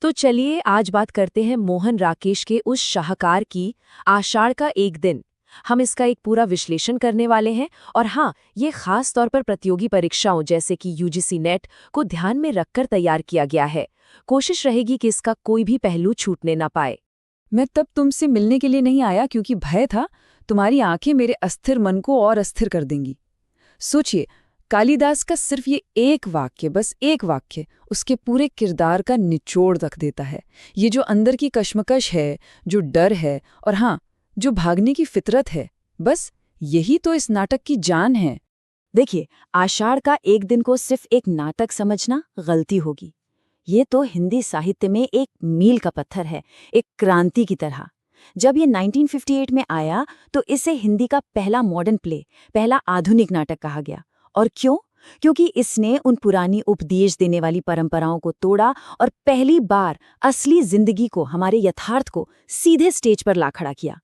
तो चलिए आज बात करते हैं मोहन राकेश के उस शाहकार की आषाढ़ का एक दिन। हम इसका एक पूरा विश्लेषण करने वाले हैं और हाँ, ये खास तौर पर प्रतियोगी परीक्षाओं जैसे कि यूजीसी नेट को ध्यान में रखकर तैयार किया गया है। कोशिश रहेगी कि इसका कोई भी पहलू छूटने ना पाए। मैं तब तुमसे मिलने के लिए नहीं आया क्योंकि भय था तुम्हारी आंखें मेरे अस्थिर मन को और अस्थिर कर देंगी। सोचिए, कालिदास का सिर्फ ये एक वाक्य, बस एक वाक्य उसके पूरे किरदार का निचोड़ रख देता है। ये जो अंदर की कश्मकश है, जो डर है और हाँ, जो भागने की फितरत है, बस यही तो इस नाटक की जान है। देखिए, आषाढ़ का एक दिन को सिर्फ एक नाटक समझना गलती होगी। ये तो हिंदी साहित्य में एक मील का पत्थर है, एक क्रांति की तरह। जब ये 1958 में आया तो इसे हिंदी का पहला मॉडर्न प्ले, पहला आधुनिक नाटक कहा गया। और क्यों? क्योंकि इसने उन पुरानी उपदेश देने वाली परंपराओं को तोड़ा और पहली बार असली जिंदगी को, हमारे यथार्थ को सीधे स्टेज पर ला खड़ा किया।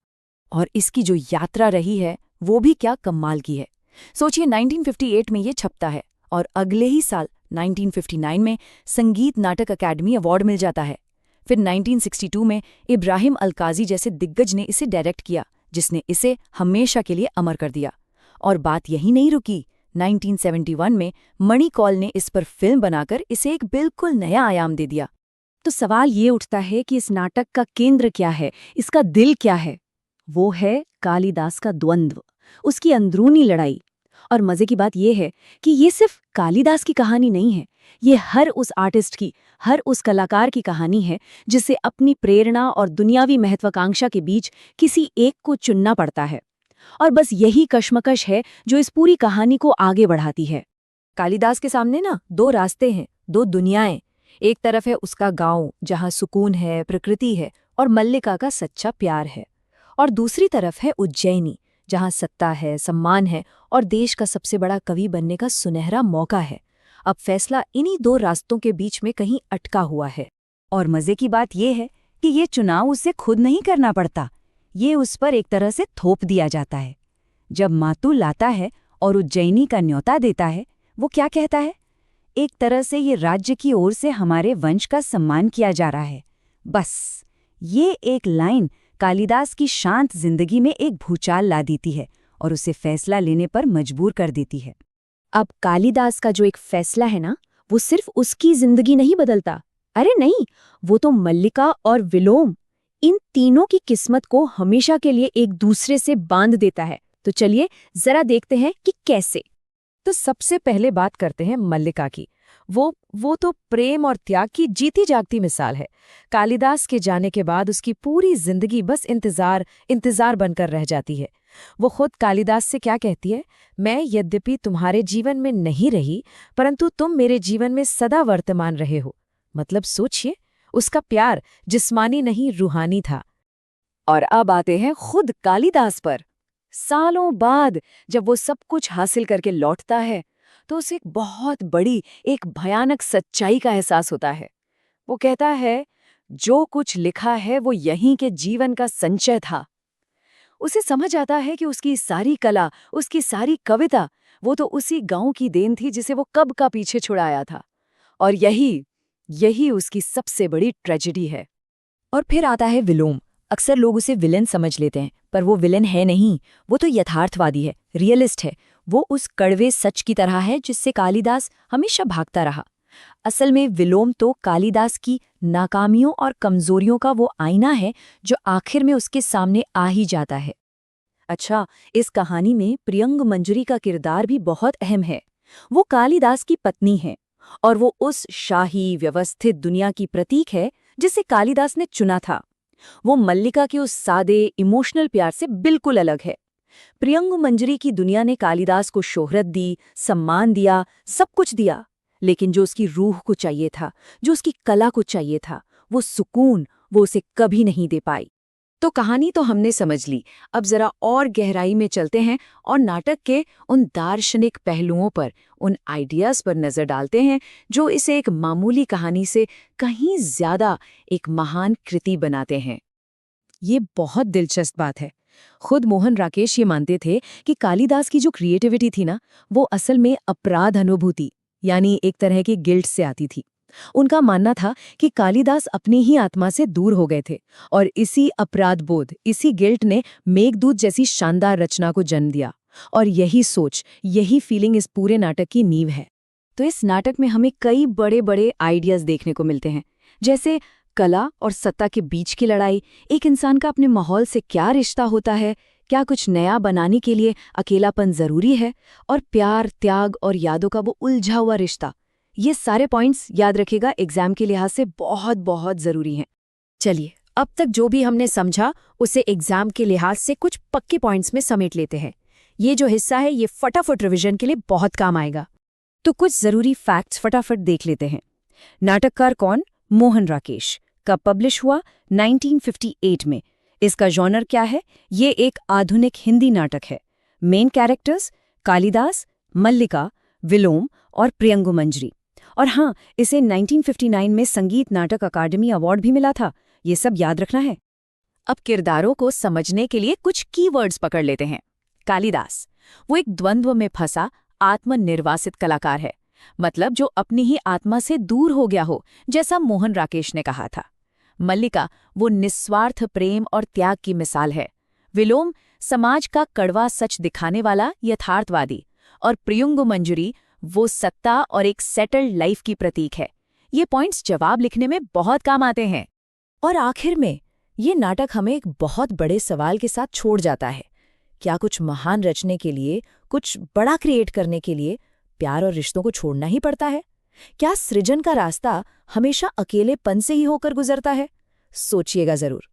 और इसकी जो यात्रा रही है वो भी क्या कमाल की है। सोचिए, 1958 में ये छपता है और अगले ही साल 1959 में संगीत नाटक अकादमी अवार्ड मिल जाता है। फिर 1962 में इब्राहिम अलकाजी जैसे दिग्गज ने इसे डायरेक्ट किया, जिसने इसे हमेशा के लिए अमर कर दिया। और बात यही नहीं रुकी। 1971 में मणि कौल ने इस पर फिल्म बनाकर इसे एक बिल्कुल नया आयाम दे दिया। तो सवाल ये उठता है कि इस नाटक का केंद्र क्या है, इसका दिल क्या है? वो है कालिदास का द्वंद्व, उसकी अंदरूनी लड़ाई। और मजे की बात यह है कि ये सिर्फ कालिदास की कहानी नहीं है, ये हर उस आर्टिस्ट की, हर उस कलाकार की कहानी है जिसे अपनी प्रेरणा और दुनियावी महत्वाकांक्षा के बीच किसी एक को चुनना पड़ता है। और बस यही कश्मकश है जो इस पूरी कहानी को आगे बढ़ाती है। कालिदास के सामने ना दो रास्ते हैं, दो दुनियाएं। एक तरफ है उसका गांव जहां सुकून है, प्रकृति है और मल्लिका का सच्चा प्यार है। और दूसरी तरफ है उज्जैनी, जहां सत्ता है, सम्मान है और देश का सबसे बड़ा कवि बनने का सुनहरा मौका है। अब फैसला इन्हीं दो रास्तों के बीच में कहीं अटका हुआ है। और मजे की बात यह है कि ये चुनाव उसे खुद नहीं करना पड़ता, ये उस पर एक तरह से थोप दिया जाता है। जब मातू लाता है और उज्जैनी का न्योता देता है, वो क्या कहता है? एक तरह से ये राज्य की ओर से हमारे वंश का सम्मान किया जा रहा है। बस ये एक लाइन कालिदास की शांत जिंदगी में एक भूचाल ला देती है और उसे फैसला लेने पर मजबूर कर देती है। अब कालिदास का जो एक फैसला है ना, वो सिर्फ उसकी जिंदगी नहीं बदलता। अरे नहीं, वो तो मल्लिका और विलोम, इन तीनों की किस्मत को हमेशा के लिए एक दूसरे से बांध देता है। तो चलिए जरा देखते हैं कि कैसे। तो सबसे पहले बात करते हैं मल्लिका की। वो तो प्रेम और त्याग की जीती जागती मिसाल है। कालिदास के जाने के बाद उसकी पूरी जिंदगी बस इंतजार बनकर रह जाती है। वो खुद कालिदास से क्या कहती है? मैं यद्यपि तुम्हारे जीवन में नहीं रही, परंतु तुम मेरे जीवन में सदा वर्तमान रहे हो। मतलब सोचिए, उसका प्यार जिस्मानी नहीं रूहानी था। और अब आते हैं खुद कालिदास पर। सालों बाद जब वो सब कुछ हासिल करके लौटता है तो उसे एक बहुत बड़ी, एक भयानक सच्चाई का एहसास होता है। वो कहता है, जो कुछ लिखा है वो यहीं के जीवन का संचय था। उसे समझ आता है कि उसकी सारी कला, उसकी सारी कविता, वो तो उसी गांव की देन थी जिसे वो कब का पीछे छुड़ाया था। और यही उसकी सबसे बड़ी ट्रेजेडी है। और फिर आता है विलोम। अक्सर लोग उसे विलेन समझ लेते हैं, पर वो विलेन है नहीं, वो तो यथार्थवादी है, रियलिस्ट है। वो उस कड़वे सच की तरह है जिससे कालिदास हमेशा भागता रहा। असल में विलोम तो कालिदास की नाकामियों और कमजोरियों का वो आईना है जो आखिर में उसके सामने आ ही जाता है। अच्छा, इस कहानी में प्रियंग मंजरी का किरदार भी बहुत अहम है। वो कालिदास की पत्नी है और वो उस शाही व्यवस्थित दुनिया की प्रतीक है जिसे कालिदास ने चुना था। वो मल्लिका के उस सादे इमोशनल प्यार से बिल्कुल अलग है। प्रियंग मंजरी की दुनिया ने कालिदास को शोहरत दी, सम्मान दिया, सब कुछ दिया, लेकिन जो उसकी रूह को चाहिए था, जो उसकी कला को चाहिए था, वो सुकून, वो उसे कभी नहीं दे पाई। तो कहानी तो हमने समझ ली। अब जरा और गहराई में चलते हैं और नाटक के उन दार्शनिक पहलुओं पर, उन आइडियाज पर नजर डालते हैं जो इसे एक मामूली कहानी से कहीं ज्यादा एक महान कृति बनाते हैं। ये बहुत दिलचस्प बात है। खुद मोहन राकेश ये मानते थे कि कालिदास की जो क्रिएटिविटी थी ना, वो असल में अपराध अनुभूति, यानी एक तरह की गिल्ट से आती थी। उनका मानना था कि कालिदास अपनी ही आत्मा से दूर हो गए थे और इसी अपराध बोध, इसी गिल्ट ने मेघदूत जैसी शानदार रचना को जन्म दिया। और यही सोच, यही फीलिंग इस पूरे नाटक की नींव है। तो इस नाटक में हमें कई बड़े बड़े आइडियाज देखने को मिलते हैं, जैसे कला और सत्ता के बीच की लड़ाई, एक इंसान का अपने माहौल से क्या रिश्ता होता है, क्या कुछ नया बनाने के लिए अकेलापन जरूरी है, और प्यार, त्याग और यादों का वो उलझा हुआ रिश्ता। ये सारे पॉइंट्स याद रखिएगा, एग्जाम के लिहाज से बहुत बहुत जरूरी हैं। चलिए, अब तक जो भी हमने समझा उसे एग्जाम के लिहाज से कुछ पक्के पॉइंट्स में समेट लेते हैं। ये जो हिस्सा है ये फटाफट रिवीजन के लिए बहुत काम आएगा। तो कुछ जरूरी फैक्ट्स फटाफट देख लेते हैं। नाटककार कौन? मोहन राकेश। कब पब्लिश हुआ? 1958 में। इसका जॉनर क्या है? ये एक आधुनिक हिंदी नाटक है। मेन कैरेक्टर्स कालिदास, मल्लिका, विलोम और प्रियंगु मंजरी। और हाँ, इसे 1959 में संगीत नाटक अकादमी अवार्ड भी मिला था। ये सब याद रखना है। अब किरदारों को समझने के लिए कुछ कीवर्ड्स पकड़ लेते हैं। कालिदास, वो एक द्वंद्व में फंसा आत्मनिर्वासित कलाकार है, मतलब जो अपनी ही आत्मा से दूर हो गया हो, जैसा मोहन राकेश ने कहा था। मल्लिका, वो निस्वार्थ प्रेम और त्याग की मिसाल है। विलोम, समाज का कड़वा सच दिखाने वाला यथार्थवादी। और प्रियंगु मंजरी, वो सत्ता और एक सेटल्ड लाइफ की प्रतीक है। ये पॉइंट्स जवाब लिखने में बहुत काम आते हैं। और आखिर में ये नाटक हमें एक बहुत बड़े सवाल के साथ छोड़ जाता है। क्या कुछ महान रचने के लिए, कुछ बड़ा क्रिएट करने के लिए प्यार और रिश्तों को छोड़ना ही पड़ता है? क्या सृजन का रास्ता हमेशा अकेलेपन से ही होकर गुजरता है? सोचिएगा जरूर।